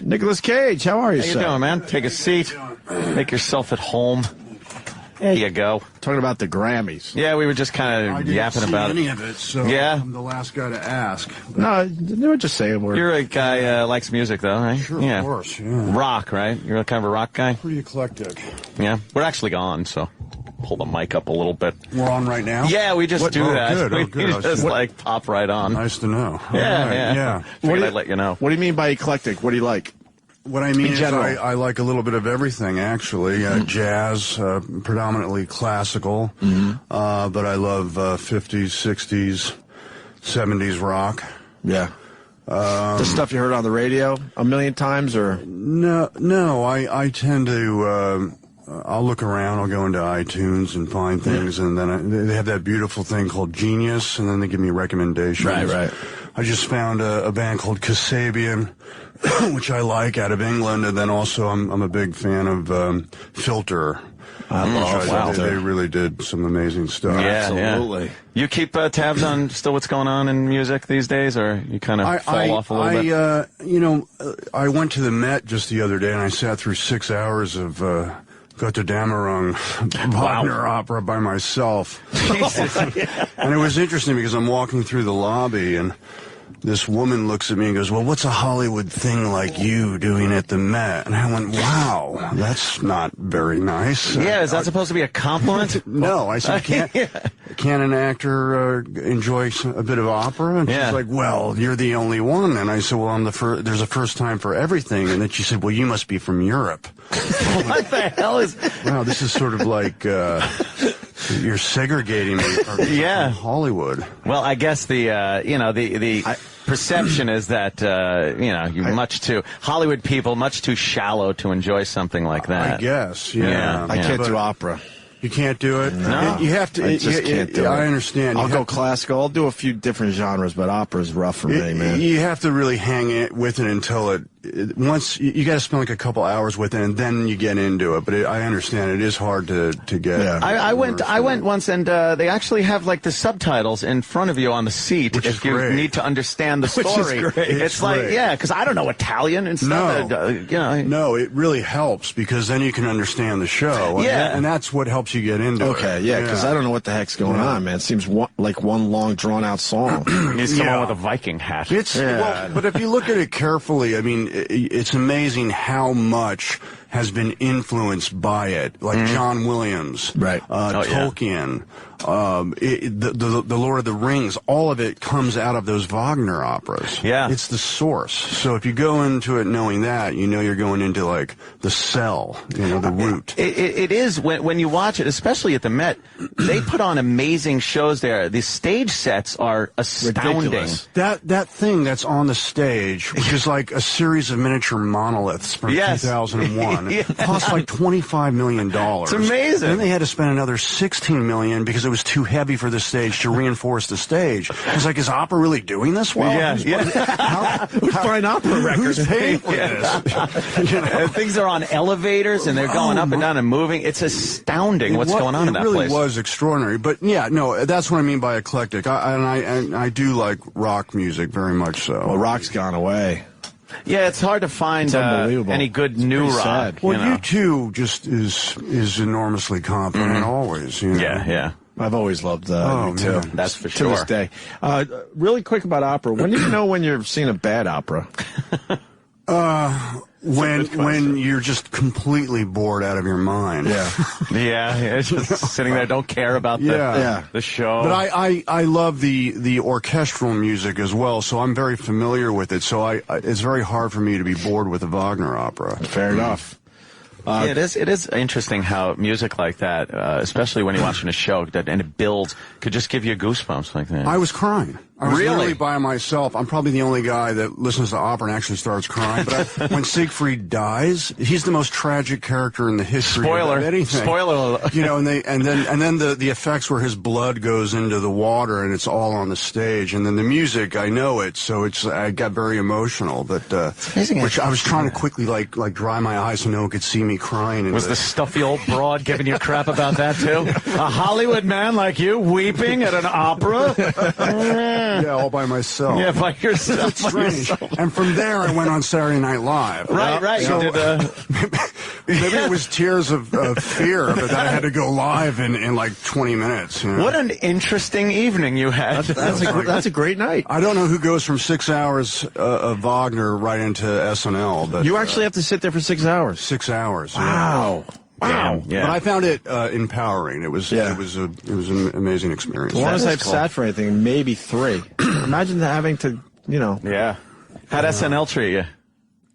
Nicolas Cage, how are you, How you sir? doing, man? Take a seat. Make yourself at home. There you go. Talking about the Grammys. Yeah, we were just kind of yapping about any of it, so Yeah? I'm the last guy to ask. No, they were just saying we're... You're a guy likes music, though, right? Sure, yeah. of course, yeah. Rock, right? You're kind of a rock guy? Pretty eclectic. Yeah. We're actually gone, so pull the mic up a little bit. We're on right now? Yeah, we just do that. Good, We good. just, like, pop right on. Nice to know. Yeah, All right, yeah. What Figured I'd let you know. What do you mean by eclectic? What do you like? What I mean In is general. I like a little bit of everything, actually. Jazz, predominantly classical, but I love 50s, 60s, 70s rock. Yeah. The stuff you heard on the radio a million times, or... No, I tend to... I'll look around, I'll go into iTunes and find things, and then they have that beautiful thing called Genius, and then they give me recommendations. Right. I just found a band called Kasabian, which I like, out of England, and then also I'm a big fan of Filter. They really did some amazing stuff. Yeah, Absolutely. yeah. You keep tabs on still what's going on in music these days, or you kind of fall off a little bit? I went to the Met just the other day, and I sat through 6 hours of Götterdämmerung Wagner opera by myself. Jesus. And it was interesting because I'm walking through the lobby, and this woman looks at me and goes, "Well, what's a Hollywood thing like you doing at the Met?" And I went, "Wow, that's not very nice." Yeah, is that supposed to be a compliment? No, I said, can an actor enjoy a bit of opera? And Yeah. she's like, "Well, you're the only one." And I said, "Well, I'm the first. There's a first time for everything." And then she said, "Well, you must be from Europe." What the hell is... Wow, this is sort of like you're segregating me from Hollywood. Well, I guess the perception is that you're much too Hollywood people, much too shallow to enjoy something like that. I guess, Yeah. I can't do opera. You can't do it? No. You have to. I just can't do it. I understand. I'll go classical. I'll do a few different genres, but opera's rough for me, man. You have to really hang it with it until once you got to spend like a couple hours with it, and then you get into it. But I understand it is hard to get. Yeah. I went once, and they actually have like the subtitles in front of you on the seat Which is if you great. need to understand the Which is story. great. It's like great. because I don't know Italian and stuff. No, it really helps because then you can understand the show. Yeah. and that's what helps you get into it. Okay, yeah, because I don't know what the heck's going on, man. It seems like one long, drawn-out song. He's someone with a Viking hat. Well, but if you look at it carefully, I mean, it's amazing how much has been influenced by it, like John Williams, Right. Tolkien, the Lord of the Rings. All of it comes out of those Wagner operas. Yeah. It's the source. So if you go into it knowing that, you know you're going into like the cell, the root. It is when you watch it, especially at the Met. They put on amazing shows there. The stage sets are astounding. Ridiculous. That thing that's on the stage, which is like a series of miniature monoliths from Yes. 2001, Yes. cost like $25 million. It's amazing. Then they had to spend another $16 million because it was too heavy for the stage to reinforce the stage. I was like, is opera really doing this well? Who's buying opera records? Who's paying for this? And things are on elevators and they're going up and down and moving. It's astounding what's going on in that place. It really place. was extraordinary. But yeah, no, that's what I mean by eclectic. I do like rock music very much so. Well, rock's gone away. Yeah, it's hard to find It's unbelievable. any good new pretty rock. sad. Well, you too just is enormously competent always. Yeah. I've always loved you too. man. That's for To sure. this day. Really quick about opera. When do you know when you're seeing a bad opera? When you're just completely bored out of your mind. Yeah, just sitting there, don't care about the show. But I love the orchestral music as well, so I'm very familiar with it. So it's very hard for me to be bored with a Wagner opera. Fair enough. Yeah, it is interesting how music like that, especially when you're watching a show and it builds, could just give you goosebumps like that. I was crying. I was Really? literally by myself. I'm probably the only guy that listens to opera and actually starts crying. But when Siegfried dies, he's the most tragic character in the history of anything. Spoiler. And then the effects where his blood goes into the water and it's all on the stage, and then the music, I know it, so I got very emotional. But amazing. which I was trying to quickly like dry my eyes so no one could see me crying. Was the stuffy old broad giving you crap about that too? A Hollywood man like you weeping at an opera? Yeah, all by myself. Yeah, by yourself. That's strange. And from there, I went on Saturday Night Live. Right. So, you did, maybe it was tears of fear, but that I had to go live in like 20 minutes. You know? What an interesting evening you had. That's a great night. I don't know who goes from 6 hours of Wagner right into SNL, but You actually have to sit there for 6 hours. 6 hours. Wow. Wow. Yeah. But I found it empowering. It was an amazing experience. The longest I've cool. sat for anything, maybe 3. Imagine having to, Yeah. How'd SNL treat you?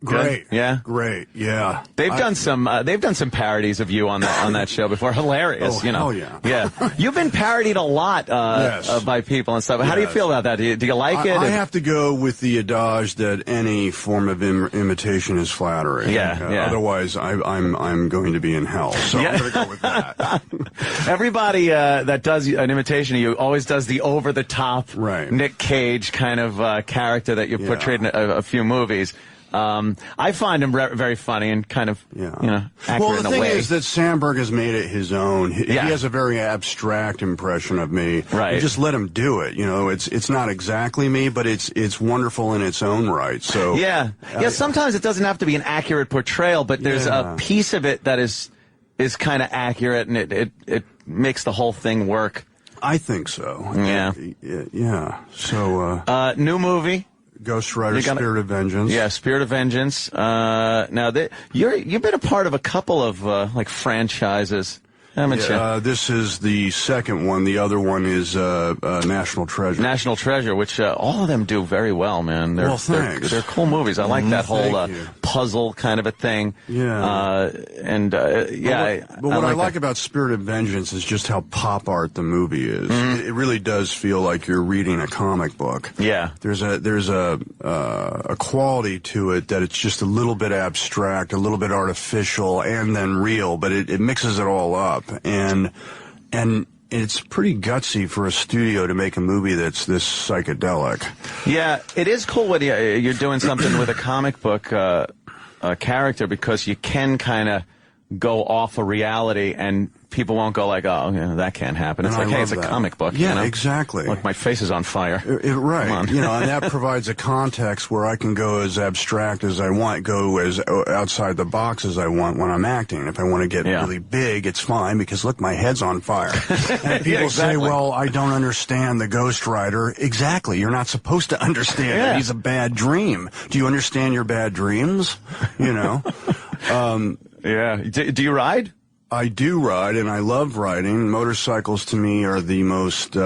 Great. Good? Yeah. Great. Yeah. They've done some parodies of you on that show before. Hilarious, Oh, hell yeah. Yeah. You've been parodied a lot Yes. by people and stuff. How do you feel about that? Do you like it? I have to go with the adage that any form of imitation is flattery. Yeah. Otherwise, I'm going to be in hell. So I'm going to go with that. Everybody that does an imitation of you always does the over-the-top Right. Nick Cage kind of character that you've portrayed in a few movies. I find him very funny and kind of, accurate well, the in a thing way. is that Sandberg has made it his own. He has a very abstract impression of me. Right. You just let him do it. It's not exactly me, but it's wonderful in its own right. So Sometimes it doesn't have to be an accurate portrayal, but there's a piece of it that is kind of accurate, and it makes the whole thing work. I think so. Yeah. Yeah. So new movie. Ghost Rider, Spirit of Vengeance. Yeah, Spirit of Vengeance. Now, you've been a part of a couple of franchises, haven't you? This is the second one. The other one is National Treasure. National Treasure, which all of them do very well, man. Thanks. They're cool movies. I like that whole puzzle kind of a thing. Yeah. But what I like about Spirit of Vengeance is just how pop art the movie is. Mm-hmm. It really does feel like you're reading a comic book. Yeah. There's a quality to it that it's just a little bit abstract, a little bit artificial, and then real, but it mixes it all up. And it's pretty gutsy for a studio to make a movie that's this psychedelic. Yeah, it is cool when you're doing something with a comic book character, because you can kind of go off of reality and people won't go like, oh, that can't happen. It's like, hey, it's a comic book. Yeah, exactly. Look, my face is on fire. Right. And that provides a context where I can go as abstract as I want, go as outside the box as I want when I'm acting. If I want to get really big, it's fine, because look, my head's on fire. And people say, well, I don't understand the Ghost Rider. Exactly. You're not supposed to understand that he's a bad dream. Do you understand your bad dreams? Yeah. Do you ride? I do ride, and I love riding. Motorcycles, to me, are the most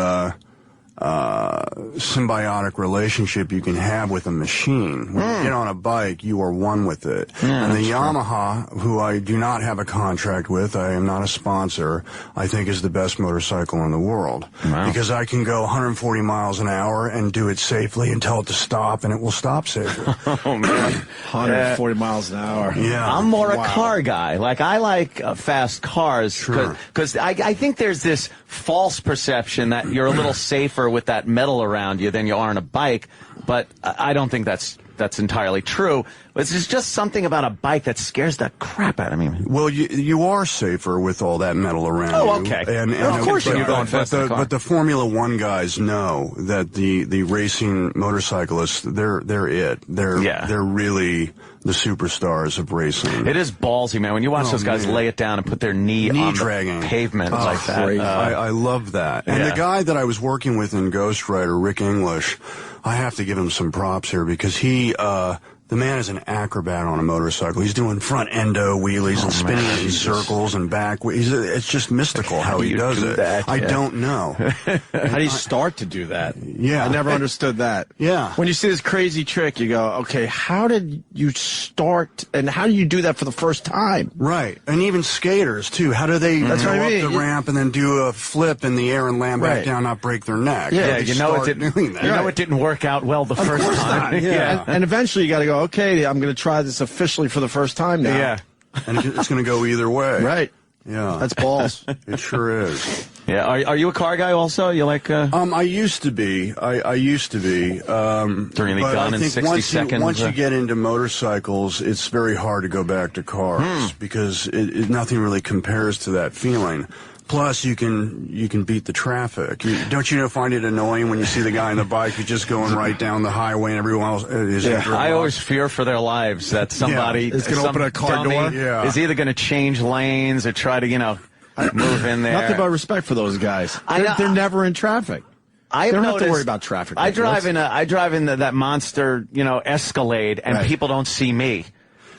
symbiotic relationship you can have with a machine. When you get on a bike, you are one with it. And the Yamaha, who I do not have a contract with, I am not a sponsor, I think is the best motorcycle in the world. Wow. Because I can go 140 miles an hour and do it safely and tell it to stop, and it will stop safely. Oh, man. 140 miles an hour. Yeah. I'm more a car guy. Like, I like fast cars because I think there's this false perception that you're a little safer with that metal around you than you are on a bike, but I don't think that's entirely true. It's just something about a bike that scares the crap out of me. Well, you are safer with all that metal around you. Oh, okay. And of course you're going fast in a car. But the Formula One guys know that the racing motorcyclists, they're it. They're really the superstars of racing. It is ballsy, man. When you watch those guys lay it down and put their knee on dragging. the pavement like that. I love that. And the guy that I was working with in Ghost Rider, Rick English, I have to give him some props here, because the man is an acrobat on a motorcycle. He's doing front endo wheelies and spinning in circles and back. It's just mystical how he does it. I don't know. How do you start to do that? Yeah. I never understood that. Yeah. When you see this crazy trick, you go, okay, how did you start, and how do you do that for the first time? Right. And even skaters, too. How do they go up the ramp and then do a flip in the air and land back down, not break their neck? Yeah, you know it didn't work out well the first time. Yeah. And eventually you got to go, okay, I'm going to try this officially for the first time now. Yeah. And it's going to go either way. Right. Yeah. That's balls. It sure is. Yeah. Are you a car guy also? You like? I used to be. I used to be. During the but gun I in think 60 seconds. Once you get into motorcycles, it's very hard to go back to cars because nothing really compares to that feeling. Plus, you can beat the traffic. Don't you find it annoying when you see the guy on the bike who's just going right down the highway and everyone else is? Yeah. I always fear for their lives that somebody is going to open a car door. Yeah. Is either going to change lanes or try to move in there. Nothing but respect for those guys. They're never in traffic. They don't have to worry about traffic. I drive in that monster, Escalade, and people don't see me.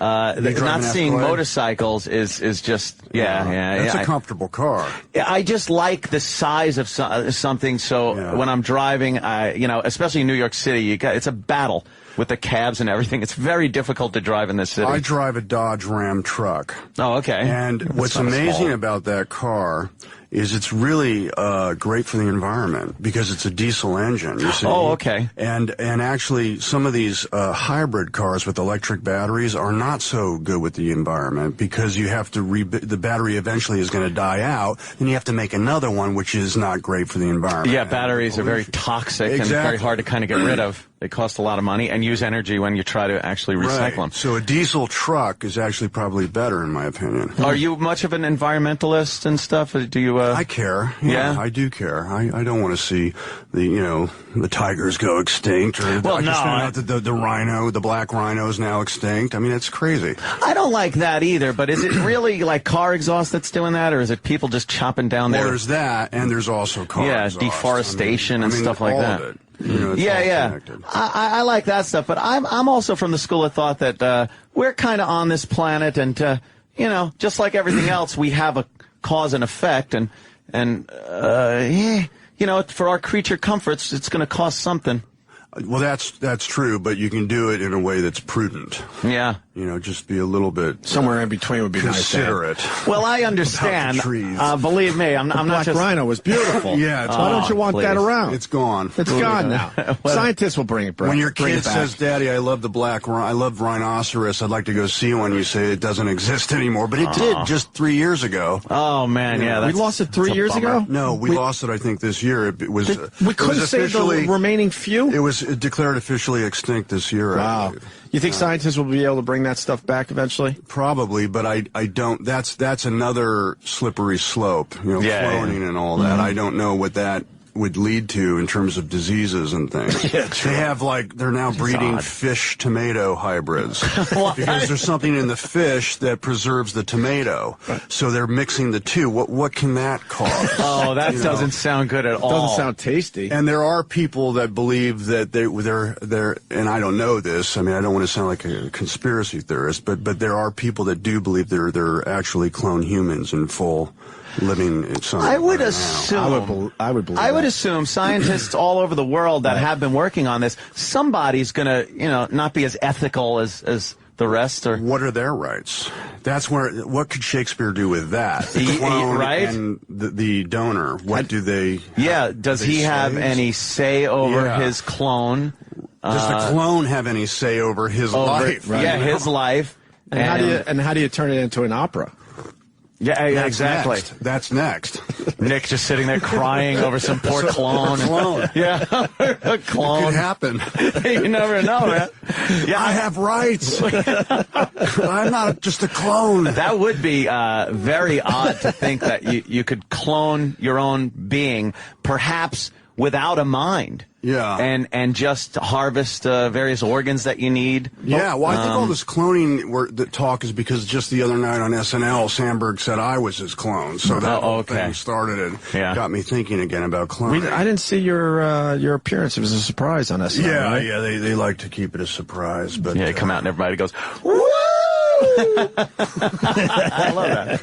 Not seeing motorcycles is just It's a comfortable car. I just like the size of something. So when I'm driving, especially in New York City, it's a battle with the cabs and everything. It's very difficult to drive in this city. I drive a Dodge Ram truck. Oh, okay. And what's amazing about that car is it's really great for the environment because it's a diesel engine, you see. Oh, okay. And actually, some of these hybrid cars with electric batteries are not so good with the environment because you have to the battery eventually is going to die out, and you have to make another one, which is not great for the environment. Yeah, batteries are very toxic and very hard to kind of get rid of. They cost a lot of money and use energy when you try to actually recycle them. So a diesel truck is actually probably better, in my opinion. Are you much of an environmentalist and stuff? Do you? I care. Yeah, I do care. I don't want to see the tigers go extinct, or I just found out that the rhino, the black rhino, is now extinct. I mean, it's crazy. I don't like that either. But is it really like car exhaust that's doing that, or is it people just chopping down their? Well, there's that, and there's also car exhaust. Deforestation and stuff like that. Of it. I like that stuff, but I'm also from the school of thought that we're kind of on this planet, and just like everything else, we have a cause and effect, and for our creature comforts, it's going to cost something. Well, that's true, but you can do it in a way that's prudent. Yeah. Just be a little bit somewhere in between would be considerate. Nice. Well, I understand. Believe me, I'm not Black just. Rhino was beautiful. Yeah. Why don't you want that around? It's gone. It's gone now. Scientists will bring it back. When your kid says, "Daddy, I love I love rhinoceros. I'd like to go see one," you say it doesn't exist anymore, but it did just 3 years ago. Oh man, we lost it 3 years ago. No, we lost it. I think this year. It was. We couldn't save the remaining few. It was declared officially extinct this year. Wow. You think scientists will be able to bring that stuff back eventually? Probably, but I don't. That's another slippery slope. Cloning and all that. I don't know what that would lead to in terms of diseases and things. They have they're now breeding fish tomato hybrids because there's something in the fish that preserves the tomato. So they're mixing the two. What can that cause? Oh, that doesn't sound good at all. Doesn't sound tasty. And there are people that believe that they're and I don't know this. I mean, I don't want to sound like a conspiracy theorist, but there are people that do believe they're actually clone humans in full living in some. I would assume. I would believe. I would assume scientists all over the world that have been working on this. Somebody's going to, not be as ethical as the rest. Or what are their rights? That's where. What could Shakespeare do with that? The clone and the donor. What do they? Yeah. Does he have any say over his clone? Does the clone have any say over his life? Right? Yeah, his life. And how do you turn it into an opera? Yeah, exactly. That's next. Nick just sitting there crying over some poor clone. Yeah, a clone. It could happen. You never know, man. Yeah, I have rights. I'm not just a clone. That would be very odd to think that you could clone your own being, perhaps without a mind. Yeah. And just harvest various organs that you need. Yeah, well, I think all this cloning the talk is because just the other night on SNL, Sandberg said I was his clone. So that whole thing started and got me thinking again about cloning. I didn't see your appearance. It was a surprise on SNL. Yeah, right? yeah, they like to keep it a surprise. But you come out and everybody goes, woo! I love that.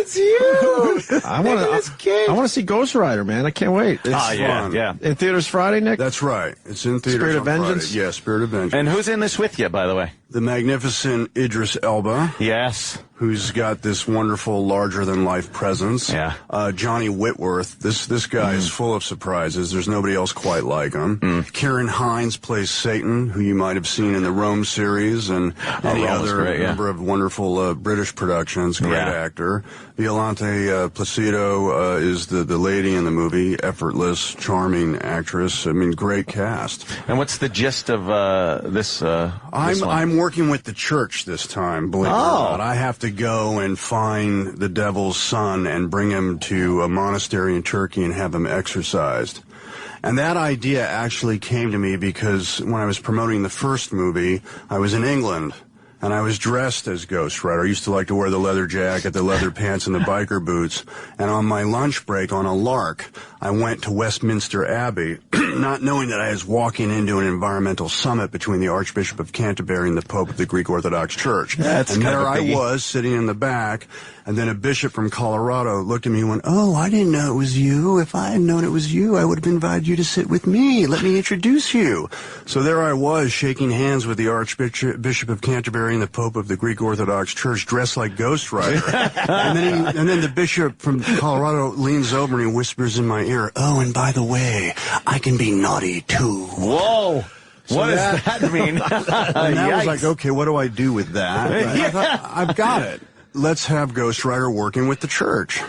It's you. I want to see Ghost Rider, man. I can't wait. It's fun. Yeah. In theaters Friday, Nick? That's right. It's in theaters Spirit of on Friday. Vengeance? Yeah, Spirit of Vengeance. And who's in this with you, by the way? The magnificent Idris Elba. Yes. Who's got this wonderful, larger-than-life presence. Yeah. Johnny Whitworth. This guy is full of surprises. There's nobody else quite like him. Kieran Hines plays Satan, who you might have seen in the Rome series and any other number of wonderful British productions. Great actor. Violante Placido is the lady in the movie. Effortless, charming actress. I mean, great cast. And what's the gist of this? I'm working with the church this time. Believe it or not, I have to go and find the devil's son and bring him to a monastery in Turkey and have him exorcised. And that idea actually came to me because when I was promoting the first movie, I was in England. And I was dressed as Ghost Rider. I used to like to wear the leather jacket, the leather pants, and the biker boots. And on my lunch break, on a lark, I went to Westminster Abbey, not knowing that I was walking into an environmental summit between the Archbishop of Canterbury and the Pope of the Greek Orthodox Church. That's and there I biggie. was, sitting in the back, and then a bishop from Colorado looked at me and went, "Oh, I didn't know it was you. If I had known it was you, I would have invited you to sit with me. Let me introduce you." So there I was, shaking hands with the Archbishop of Canterbury and the Pope of the Greek Orthodox Church, dressed like Ghost Rider. and then the bishop from Colorado leans over and he whispers in my ear, "Oh, and by the way, I can be naughty too." Whoa! So what does that mean? And that was like, okay, what do I do with that? I thought, I've got it. Let's have Ghost Rider working with the church.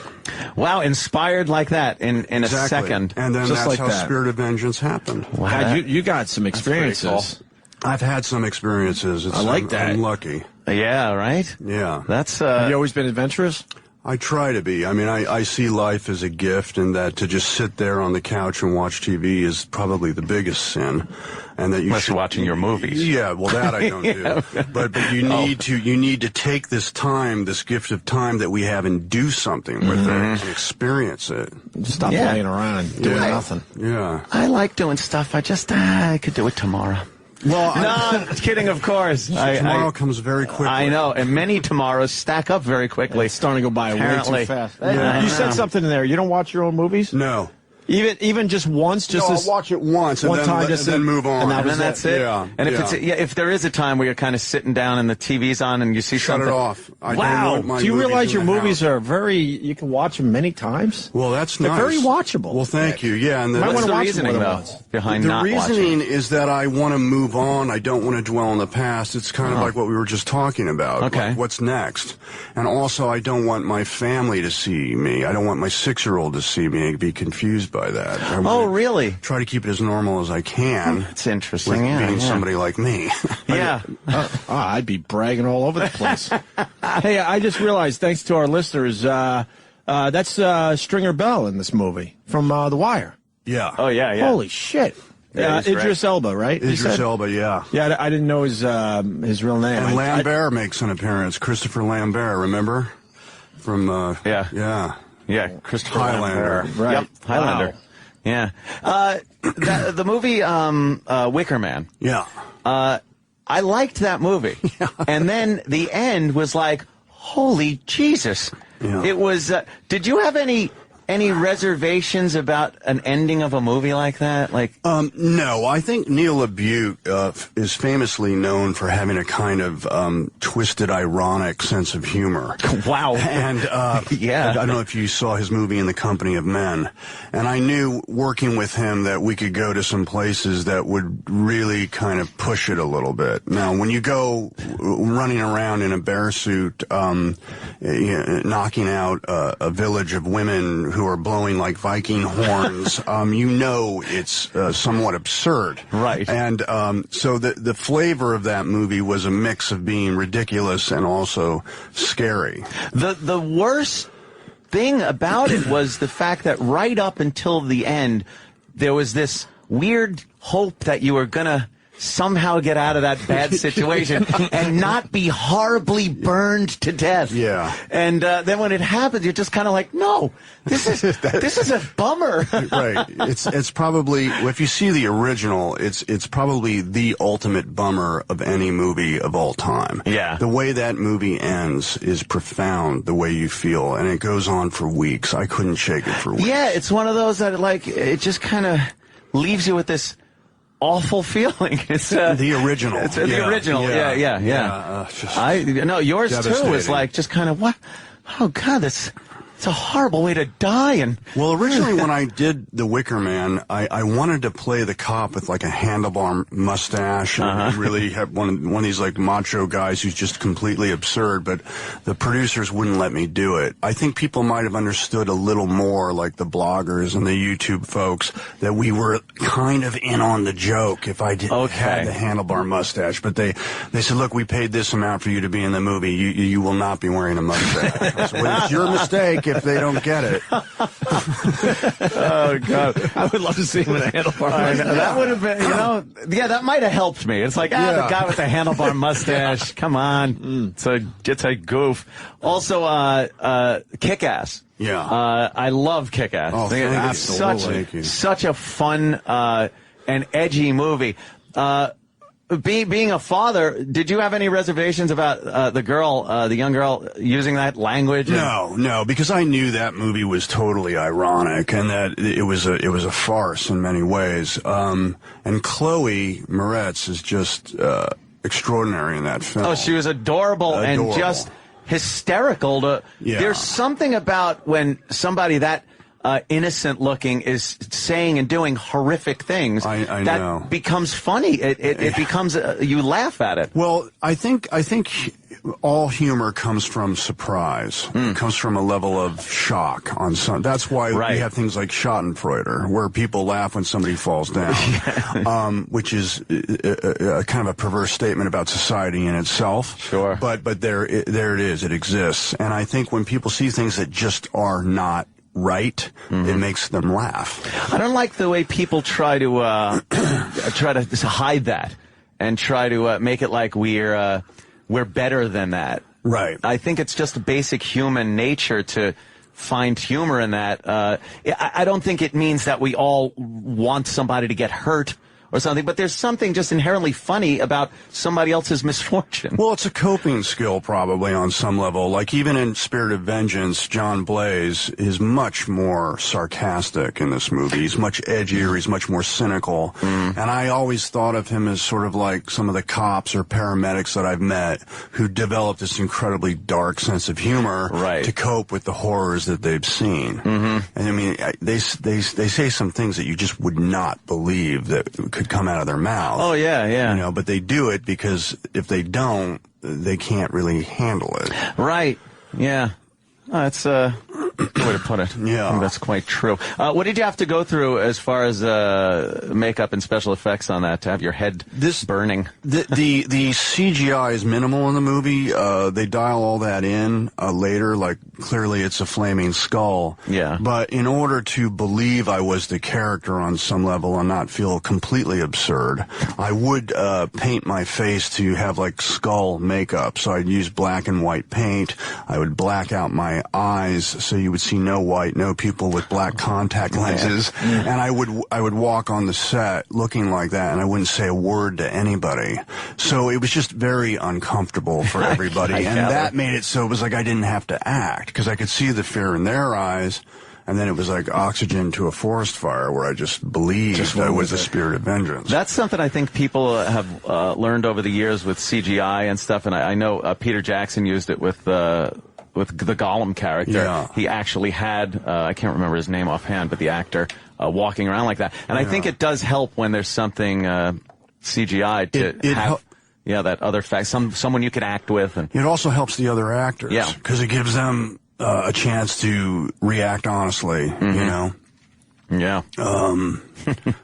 Wow, inspired like that in a second. And then Just that's like how that. Spirit of Vengeance happened. Wow. God, you got some experiences. I've had some experiences. I like that. I'm lucky. Yeah, right? Yeah. That's Have you always been adventurous? I try to be. I mean, I see life as a gift, and that to just sit there on the couch and watch TV is probably the biggest sin. And that you unless should, you're watching your movies. Yeah, well, that I don't do. But you need to take this time, this gift of time that we have, and do something with it and experience it. Stop playing around and doing nothing. Yeah. I like doing stuff. I just I could do it tomorrow. Well, No, I'm kidding, of course. tomorrow comes very quickly. I know, and many tomorrows stack up very quickly. It's starting to go by Apparently. way too fast. Yeah. You said something in there. You don't watch your own movies? No. Even just once? Just No, this I'll watch it once and one then, time, and just then move on. and And then that's it. Yeah. And if there is a time where you're kind of sitting down and the TV's on and you see Shut something, it off. I don't Wow. want my Do you movies realize in your the movies house. are you can watch them many times? Well, that's They're nice. very watchable. Well, thank you. Yeah, and Might What's wanna the watch them reasoning more than though once. behind the not reasoning watching? is that I want to move on. I don't want to dwell on the past. It's kind of like what we were just talking about. Okay. Like, what's next? And also, I don't want my family to see me. I don't want my 6-year-old to see me and be confused by that. I Oh, wanna really? Try to keep it as normal as I can. It's interesting. With Yeah, being yeah. somebody like me. Yeah. I'd be bragging all over the place. Hey, I just realized, thanks to our listeners, that's Stringer Bell in this movie from The Wire. Yeah. Oh, yeah, yeah. Holy shit. Yeah, he's Idris Elba, right? You Idris said? Elba, yeah. Yeah, I didn't know his real name. And Lambert makes an appearance. Christopher Lambert, remember? From, Yeah, Christopher Highlander. Lambert. Right. Yep, Highlander. Wow. Yeah. The movie Wicker Man. Yeah. I liked that movie. And then the end was like, holy Jesus. Yeah. It was, did you have any reservations about an ending of a movie like that? Like, No, I think Neil LaBute is famously known for having a kind of twisted, ironic sense of humor. wow. And Yeah. I don't know if you saw his movie In the Company of Men. And I knew working with him that we could go to some places that would really kind of push it a little bit. Now, when you go running around in a bear suit, knocking out a village of women who are blowing like Viking horns, you know it's somewhat absurd. Right. And so the flavor of that movie was a mix of being ridiculous and also scary. The worst thing about it was the fact that right up until the end, there was this weird hope that you were gonna somehow get out of that bad situation and not be horribly burned to death. Yeah. And then when it happens, you're just kind of like, no, this is a bummer. Right. It's probably, if you see the original, it's probably the ultimate bummer of any movie of all time. Yeah. The way that movie ends is profound, the way you feel, and it goes on for weeks. I couldn't shake it for weeks. Yeah, it's one of those that like it just kind of leaves you with this awful feeling. It's the original. It's the original. Yeah. Yours too was like just kind of what? Oh God, it's a horrible way to die. And well, originally when I did The Wicker Man, I wanted to play the cop with like a handlebar mustache and really have one of these like macho guys who's just completely absurd, but the producers wouldn't let me do it. I think people might have understood a little more, like the bloggers and the YouTube folks, that we were kind of in on the joke if I had the handlebar mustache. But they said, look, we paid this amount for you to be in the movie. You will not be wearing a mustache. I said, well, it's your mistake if they don't get it. Oh God, I would love to see him with a handlebar. That would have been, that might have helped me. It's like, the guy with the handlebar mustache. Come on, it's a goof. Also, Kick-Ass. Yeah, I love Kick-Ass. Oh, it's such a fun and edgy movie. Being a father, did you have any reservations about the young girl, using that language? No, because I knew that movie was totally ironic and that it was a farce in many ways. And Chloe Moretz is just extraordinary in that film. Oh, she was adorable. And just hysterical. There's something about when somebody that innocent looking is saying and doing horrific things I that know. Becomes funny. It becomes you laugh at it. Well, I think all humor comes from surprise. It comes from a level of shock on some. That's why we have things like Schadenfreude, where people laugh when somebody falls down, which is a kind of a perverse statement about society in itself. Sure. But there it is. It exists. And I think when people see things that just are not right, it makes them laugh. I don't like the way people try to hide that and try to make it like we're better than that. Right. I think it's just basic human nature to find humor in that. I don't think it means that we all want somebody to get hurt or something, but there's something just inherently funny about somebody else's misfortune. Well, it's a coping skill probably on some level. Like even in Spirit of Vengeance, John Blaze is much more sarcastic in this movie. He's much edgier, he's much more cynical. And I always thought of him as sort of like some of the cops or paramedics that I've met who developed this incredibly dark sense of humor to cope with the horrors that they've seen. And I mean, they say some things that you just would not believe that could come out of their mouth. Oh, yeah. You know, but they do it because if they don't, they can't really handle it. Right. Yeah. That's a good way to put it. Yeah. I think that's quite true. What did you have to go through as far as makeup and special effects on that to have your head burning? The CGI is minimal in the movie. They dial all that in later, like clearly it's a flaming skull. Yeah. But in order to believe I was the character on some level and not feel completely absurd, I would paint my face to have like skull makeup. So I'd use black and white paint. I would black out my eyes so you would see no white, no people with black contact lenses. And I would walk on the set looking like that, and I wouldn't say a word to anybody. So it was just very uncomfortable for everybody. And that made it so it was like I didn't have to act, because I could see the fear in their eyes. And then it was like oxygen to a forest fire, where I just believed I was the Spirit of Vengeance. That's something I think people have learned over the years with CGI and stuff. And I know Peter Jackson used it with the Gollum character. Yeah. He actually had, I can't remember his name offhand, but the actor walking around like that. And I think it does help when there's something CGI to have that other fact, someone you can act with. And it also helps the other actors. Yeah. Because it gives them a chance to react honestly, you know? Yeah.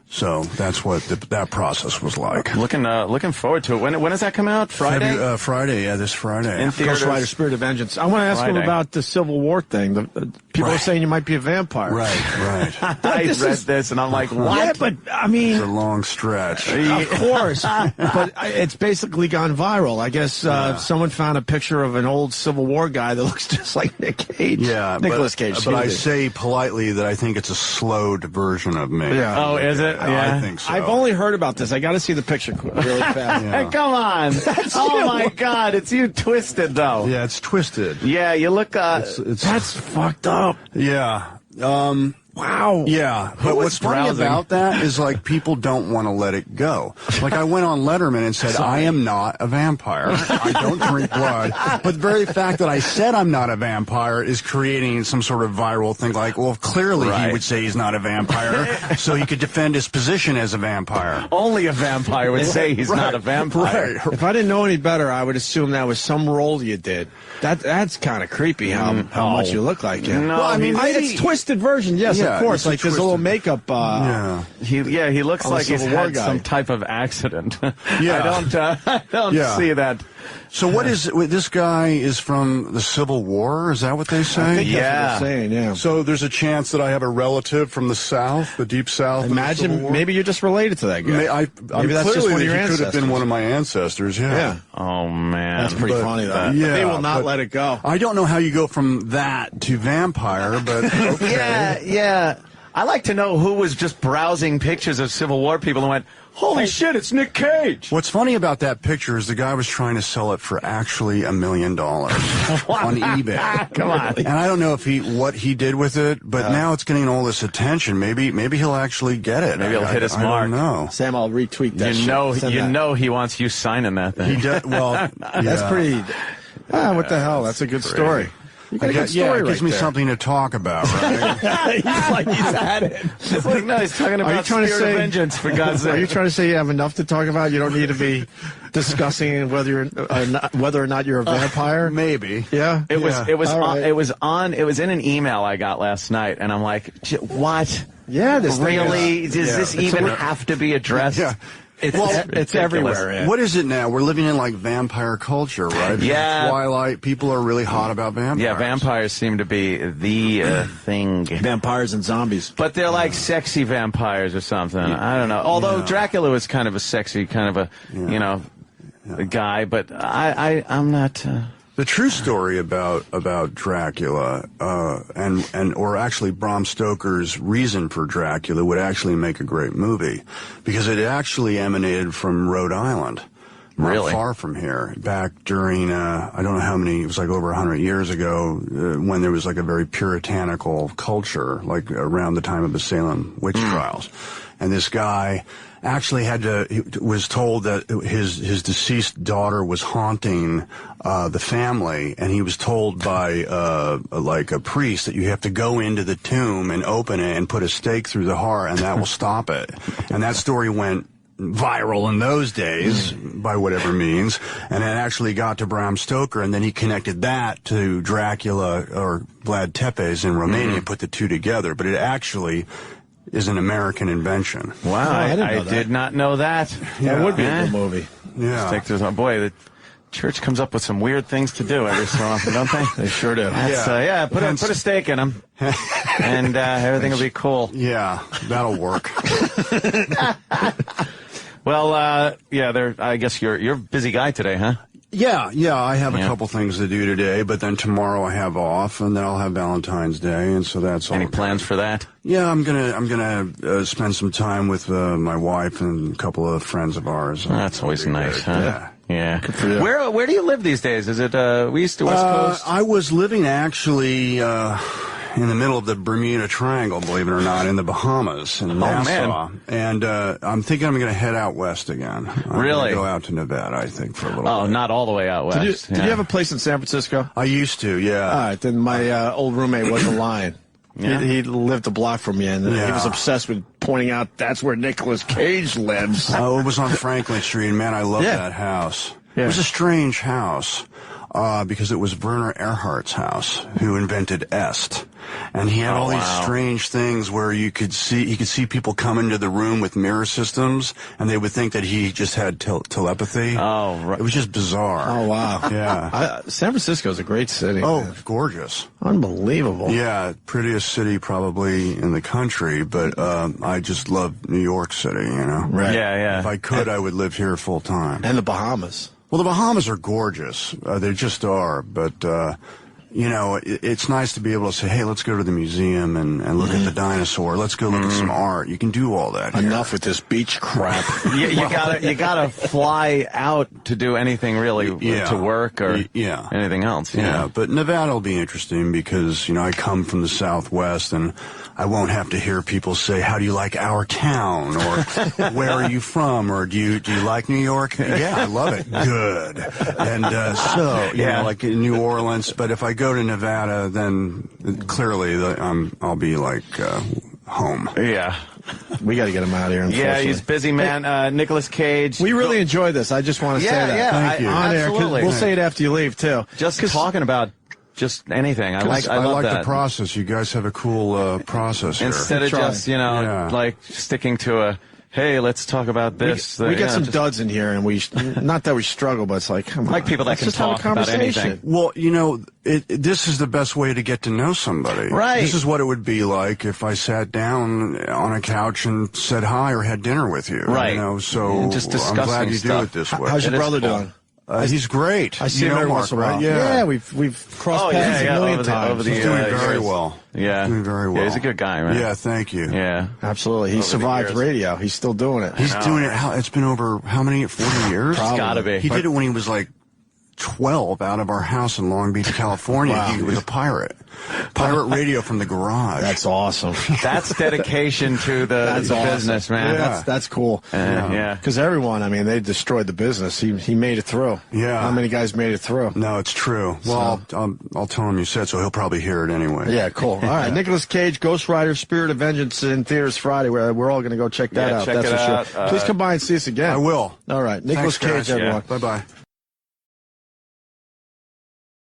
So that's what that process was like. Looking forward to it. When does that come out? Friday? Friday, this Friday. In theaters. Ghost Rider: Spirit of Vengeance. I want to ask him about the Civil War thing. People are saying you might be a vampire. Right. I read this and I'm like, what? Yeah, but I mean, it's a long stretch. Of course, but it's basically gone viral. I guess someone found a picture of an old Civil War guy that looks just like Nick Cage. Yeah, Nicolas Cage. But I say politely that I think it's a slowed version of me. Yeah. Oh, is it? Yeah. I think so. I've only heard about this. I got to see the picture really fast. Come on. Oh, my God. It's you twisted, though. Yeah, it's twisted. Yeah, you look... That's fucked up. Yeah. Wow. Yeah, but what's funny about that is like people don't want to let it go. Like I went on Letterman and said, I am not a vampire. I don't drink blood. But the very fact that I said I'm not a vampire is creating some sort of viral thing like, well, clearly he would say he's not a vampire, so he could defend his position as a vampire. Only a vampire would say he's not a vampire. Right. If I didn't know any better, I would assume that was some role you did. That's kind of creepy how much you look like him. No, Well, I mean, It's twisted version, yes, Yeah, of course. it's a Like there's a little makeup. Yeah. He looks I'm a like he's Civil War had guy. some type of accident. Yeah. I don't Yeah. see that. So what is this guy is from the Civil War? Is that what they say? I think that's what Yeah. they're saying, yeah. So there's a chance that I have a relative from the South, the Deep South. in the Civil Imagine War? maybe you're just related to that guy. Maybe that's just one of your he could have been ancestors. one of my ancestors. Yeah. Yeah. Oh man, That's pretty But- funny, though. yeah, They will not but- let it go. I don't know how you go from that to vampire, but okay. yeah. I like to know who was just browsing pictures of Civil War people and went, "Holy shit, it's Nick Cage." What's funny about that picture is the guy was trying to sell it for actually $1 million on eBay. Come on. And I don't know if what he did with it, but now it's getting all this attention. Maybe he'll actually get it. Maybe he'll hit his I mark. don't know. Sam, I'll retweet that. You know he wants you signing that thing. He does, well, That's yeah. pretty. What the hell? That's a good story. You got a good Yeah, story it gives right me there. something to talk about, right? He's like he's at it. It's like, no, he's talking Are you about trying to Spirit of say Vengeance, for God's Are you sake. trying to say you have enough to talk about? You don't need to be discussing whether or not you're a vampire. Maybe. Yeah. It was All right. it was in an email I got last night, and I'm like, what? Yeah. This thing Really? is- Does yeah, this it's even a- have to be addressed? Yeah. It's, Well, it's ridiculous. everywhere. Yeah. What is it now? We're living in like vampire culture, right? Because Yeah. Twilight, people are really hot about vampires. Yeah, vampires seem to be the thing. Vampires and zombies. But they're like sexy vampires or something. I don't know. Although Dracula was kind of a sexy kind of a guy, but I'm not. The true story about Dracula, or actually Bram Stoker's reason for Dracula would actually make a great movie, because it actually emanated from Rhode Island. Not Really? far from here, back during, I don't know how many, it was like over 100 years ago, when there was like a very puritanical culture, like around the time of the Salem witch trials. And this guy actually was told that his deceased daughter was haunting the family, and he was told by like a priest that you have to go into the tomb and open it and put a stake through the heart, and that will stop it. And that story went viral in those days by whatever means, and it actually got to Bram Stoker, and then he connected that to Dracula or Vlad Tepes in Romania, put the two together. But it actually is an American invention. Wow, I didn't know I that. did not know that. That would be Yeah. a good movie. Yeah. Stick to boy, the church comes up with some weird things to do every so often, don't they? They sure do. That's, put a stake in them, and everything will be cool. Yeah, that'll work. Well, I guess you're a busy guy today, huh? Yeah, I have a Yeah. couple things to do today, but then tomorrow I have off, and then I'll have Valentine's Day, and so that's all. Any plans for that? Yeah, I'm gonna spend some time with my wife and a couple of friends of ours. That's always nice, huh? Yeah. for you. Where do you live these days? Is it east or west coast? I was living actually in the middle of the Bermuda Triangle, believe it or not, in the Bahamas, in Nassau. man. And I'm thinking I'm going to head out west again. I'm Really? gonna go out to Nevada, I think, for a little Oh, bit. not all the way out west. Did you have a place in San Francisco? I used to, yeah. All right, then my old roommate wasn't lying. Yeah. He lived a block from me, and he Yeah. was obsessed with pointing out that's where Nicolas Cage lives. Oh, it was on Franklin Street, and man, I love Yeah. that house. Yeah. It was a strange house, because it was Werner Erhardt's house, who invented Est. And he had all these wow. strange things where he could see people come into the room with mirror systems, and they would think that he just had telepathy. Oh, right. It was just bizarre. Oh, wow. Yeah. San Francisco is a great city. Oh, man. gorgeous. Unbelievable. Yeah, prettiest city probably in the country, but I just love New York City, you know? Right. Yeah. If I could, I would live here full time. And the Bahamas. Well, the Bahamas are gorgeous. They just are. But, you know, it's nice to be able to say, hey, let's go to the museum and look at the dinosaur. Let's go look at some art. You can do all that here. Enough with this beach crap. You gotta fly out to do anything really to work or anything else. Yeah, but Nevada will be interesting because, you know, I come from the Southwest and I won't have to hear people say, how do you like our town? Or where are you from? Or do you like New York? Yeah, I love it. Good. And so, you know, like in New Orleans. But if I go to Nevada, then clearly I'll be like home. Yeah. We got to get him out of here. Yeah, he's busy, man. Nicolas Cage. We really enjoy this. I just want to say that. Yeah, Thank you. On air, 'cause absolutely. we'll say it after you leave, too. Just talking about just anything. I love the that. process. You guys have a cool process here. Instead of just, you know, like sticking to a, hey, let's talk about this. We get some duds in here, and not that we struggle, but it's like, come on. Like people that let's can just have a talk about conversation. anything. Well, you know, this is the best way to get to know somebody. Right. This is what it would be like if I sat down on a couch and said hi or had dinner with you. Right. You know, so And just I'm discussing glad you stuff. do it this way. How's your It is brother cool. doing? He's great. I see him know every Mark, once in a while. right? Yeah, we've crossed paths a million times. He's doing very years. well. Yeah. He's doing very well. Yeah, he's a good guy, man. Yeah, thank you. Yeah. Absolutely. He survived years. radio. He's still doing it. He's doing it. It's been over how many? 40 years? It's gotta be. He did it when he was like 12 out of our house in Long Beach, California. Wow. He was a pirate. Pirate radio from the garage. That's awesome. That's dedication to the business, man. Yeah. That's cool. Yeah. Because everyone, I mean, they destroyed the business. He made it through. Yeah. How many guys made it through? No, it's true. Well, I'll tell him you said so. He'll probably hear it anyway. Yeah, cool. All right, Nicolas Cage, Ghost Rider, Spirit of Vengeance in theaters Friday. We're all going to go check that out. check That's it for out. sure. Please come by and see us again. I will. All right, Nicolas Thanks, guys. Cage, everyone. Bye-bye.